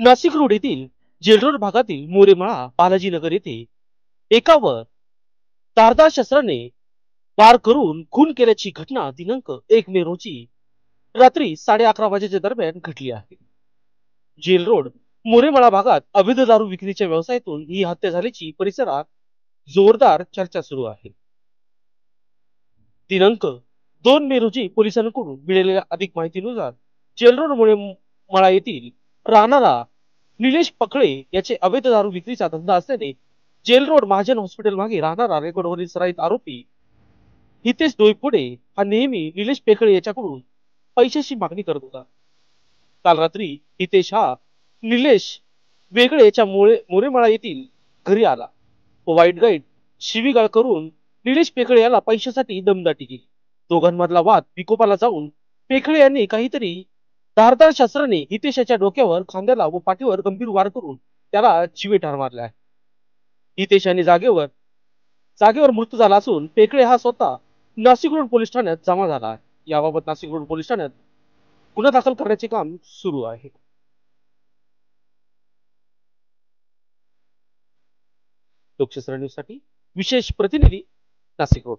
Nashik road येथील Jail Road भागातील मोरेमाळा बालाजीनगर येथे एकावर धारदार शस्त्राने वार करून खून केल्याची घटना दिनांक 1 मे रोजी रात्री 11:30 वाजेच्या दरम्यान घडली आहे. जेल रोड मोरेमाळा भागात अवैध दारू विक्रीच्या व्यवसायातून ही हत्या झाल्याची परिसरात जोरदार चर्चा सुरू आहे. दिनांक 2 मे रोजी पोलिसांकडून मिळालेल्या अधिक माहितीनुसार जेलरोड मोरेमाळा येथील राहणारा निलेश पकळे याचे अवैध दारू विक्रीचा धंदा असल्याने जेल रोड महाजन हॉस्पिटल मागे राहणारा रेकॉर्डवरील सराईत आरोपी हितेश डोईफोडे हा नेहमी निलेश पेकळे याच्याकडून पैशाची मागणी करत होता. काल रात्री हितेश हा निलेश वेगळे याच्या मोरेमाळा येथील घरी आला व वाईट गाईड शिवीगाळ करून निलेश पेकळे याला पैशासाठी दमदाटी केली. दोघांमधला वाद विकोपाला जाऊन पेकळे यांनी काहीतरी धारदार शस्त्राने हितेशाच्या डोक्यावर, खांद्याला व पाठीवर गंभीर वार करून त्याला जीवे ठार मारले आहे. हितेश यांनी जागेवर मृत्यू झाला असून पेकळे हा स्वतः नाशिक रोड पोलीस ठाण्यात जमा झाला आहे. याबाबत नाशिक रोड पोलीस ठाण्यात गुन्हा दाखल करण्याचे काम सुरू आहे. लोकशास्त्र न्यूज साठी विशेष प्रतिनिधी नाशिक रोड.